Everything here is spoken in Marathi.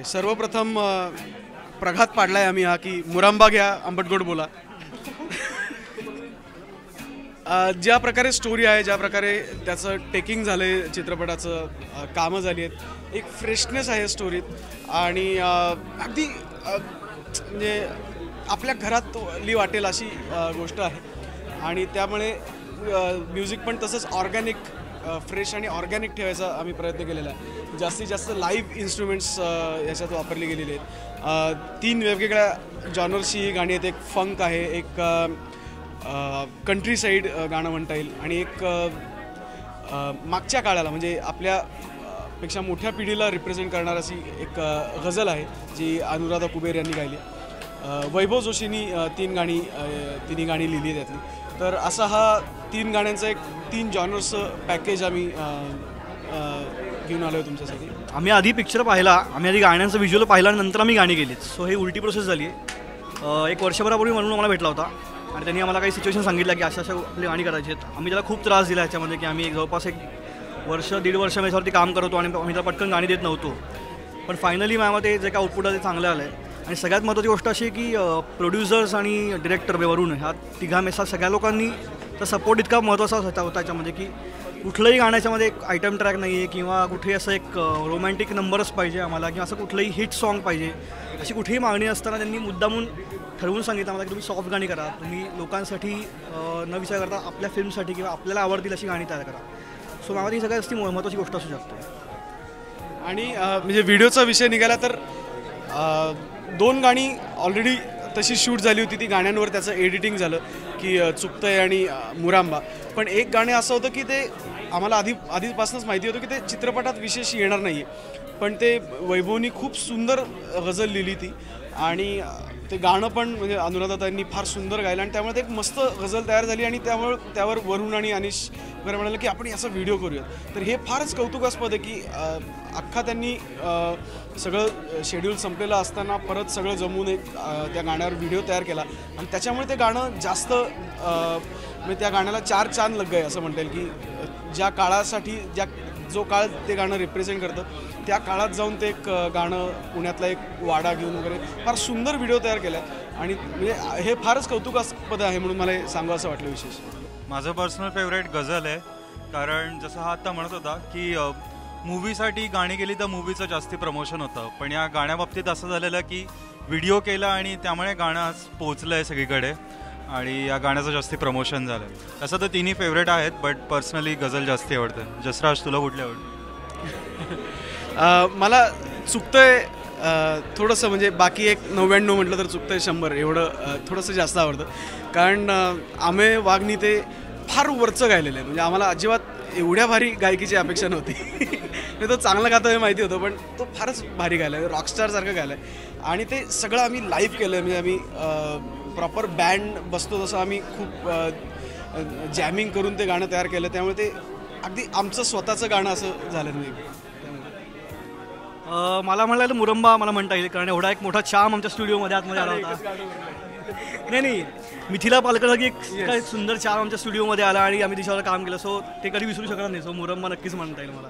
सर्वप्रथम प्रघात पाडलाय आम्ही हा की मुरांबा घ्या आंबट गोड बोला. ज्या प्रकारे स्टोरी आहे, ज्या प्रकारे त्याचं टेकिंग झालंय, चित्रपटाचं कामं झाली आहेत, एक फ्रेशनेस आहे स्टोरीत आणि अगदी म्हणजे आपल्या घरातली वाटेल अशी गोष्ट आहे आणि त्यामुळे म्युझिक पण तसंच ऑर्गॅनिक फ्रेश आणि ऑर्गॅनिक ठेवायचा आम्ही प्रयत्न केलेला आहे. जास्तीत जास्त लाईव्ह इन्स्ट्रुमेंट्स याच्यात वापरले गेलेले आहेत. 3 वेगवेगळ्या जॉनर्सची ही गाणी आहेत. एक फंक आहे, एक कंट्री साईड गाणं म्हणता येईल आणि एक मागच्या काळाला म्हणजे आपल्यापेक्षा मोठ्या पिढीला रिप्रेझेंट करणार अशी एक गझल आहे जी अनुराधा कुबेर यांनी गायली. वैभव जोशींनी तिन्ही गाणी लिहिली त्यातली. तर असा हा 3 गाण्यांचा एक 3 जॉनर्सचं पॅकेज आम्ही घेऊन आलो आहे तुमच्यासाठी. आम्ही आधी पिक्चर पाहिला, आम्ही आधी गाण्यांचं व्हिज्युअल पाहिला आणि नंतर आम्ही गाणी केलीत. सो हे उलटी प्रोसेस झाली आहे. 1 वर्षभरापूर्वी म्हणून आम्हाला भेटला होता आणि त्यांनी आम्हाला काही सिच्युएशन सांगितलं की अशा आपली गाणी करायची आहेत. आम्ही त्याला खूप त्रास दिला ह्याच्यामध्ये की आम्ही जवळपास 1 वर्ष 1.5 वर्ष याच्यावरती काम करतो आणि आम्ही त्याला पटकन गाणी देत नव्हतो. पण फायनली माझ्यामध्ये जे काय आउटपुट आहे ते चांगलं आलं आहे. आणि सगळ्यात महत्त्वाची गोष्ट अशी आहे की प्रोड्युसर्स आणि डिरेक्टर वरून ह्या तिघांमेसा सगळ्या लोकांनी तर सपोर्ट इतका महत्त्वाचा होता याच्यामध्ये की कुठलंही गाण्याच्यामध्ये एक आयटम ट्रॅक नाही आहे किंवा कुठेही असं एक रोमॅन्टिक नंबरच पाहिजे आम्हाला किंवा असं कुठलंही हिट सॉन्ग पाहिजे अशी कुठेही मागणी असताना त्यांनी मुद्दामून ठरवून सांगितलं आम्हाला की तुम्ही सॉफ्ट गाणी करा, तुम्ही लोकांसाठी न विचार करता आपल्या फिल्मसाठी किंवा आपल्याला आवडतील अशी गाणी तयार करा. सो मला ही सगळ्यात महत्त्वाची गोष्ट असू शकते. आणि म्हणजे व्हिडिओचा विषय निघाला तर 2 गाणी ऑलरेडी तशी शूट झाली होती. ती गाण्यांवर त्याचं एडिटिंग झालं की चुकतंय आणि मुरांबा. पण एक गाणं असं होतं की ते आम्हाला आधीपासूनच माहिती होतं की ते चित्रपटात विशेष येणार नाही आहे. पण ते वैभवनी खूप सुंदर गझल लिहिली ती आणि ते गाणं पण म्हणजे अनुराधाताईंनी फार सुंदर गायलं आणि त्यामुळे ते एक मस्त गझल तयार झाली आणि त्यामुळे त्यावर वरुण आणि अनिश वगैरे म्हणाले की आपण याचा व्हिडिओ करूया. तर हे फारच कौतुकास्पद आहे की अख्खा त्यांनी सगळं शेड्यूल संपलेलं असताना परत सगळं जमून एक त्या गाण्यावर व्हिडिओ तयार केला आणि त्याच्यामुळे ते गाणं जास्त म्हणजे त्या गाण्याला 4 चांद लग गए असं म्हणता येईल की ज्या काळासाठी जो काळ ते गाणं रिप्रेझेंट करतं त्या काळात जाऊन ते एक गाणं पुण्यातला एक वाडा घेऊन वगैरे फार सुंदर व्हिडिओ तयार केला आहे आणि म्हणजे हे फारच कौतुकास्पद आहे म्हणून मला सांगावं असं वाटलं विशेष. माझं पर्सनल फेवरेट गझल आहे कारण जसं हा आत्ता म्हणत होता की मूवीसाठी गाणी केली तर मूवीचं जास्ती प्रमोशन होतं. पण या गाण्याबाबतीत असं झालेलं की व्हिडिओ केला आणि त्यामुळे गाणं आज पोचलं आहे सगळीकडे आणि या गाण्याचं जास्ती प्रमोशन झालं आहे. तसं तर तिन्ही फेवरेट आहेत बट पर्सनली गझल जास्ती आवडते. जसराज तुला कुठली आवडते? मला चुकतंय थोडंसं म्हणजे बाकी एक 99 म्हटलं तर चुकतंय 100 एवढं थोडंसं जास्त आवडतं. कारण आमे वाघनी ते फार वरचं गायलेलं आहे. म्हणजे आम्हाला अजिबात एवढ्या भारी गायकीची अपेक्षा नव्हती. तो चांगला गातो हे माहिती होतं पण तो फारच भारी गायला आहे, रॉकस्टारसारखं गायला आहे आणि ते सगळं आम्ही लाईव्ह केलं आहे. म्हणजे आम्ही प्रॉपर बँड बसतो तसं आम्ही खूप जॅमिंग करून ते गाणं तयार केलं. त्यामुळे ते अगदी आमचं स्वतःचं गाणं असं झालं नाही. मला म्हणायला मुरंबा मला म्हणता येईल कारण एवढा एक मोठा चाम आमच्या स्टुडिओमध्ये आतमध्ये आला होता. नाही मिथिला पालकरचा एक काय सुंदर चाम आमच्या स्टुडिओमध्ये आला आणि आम्ही तिच्यावर काम केलं. सो ते कधी विसरू शकणार नाही. सो मुरंबा नक्कीच म्हणता येईल मला.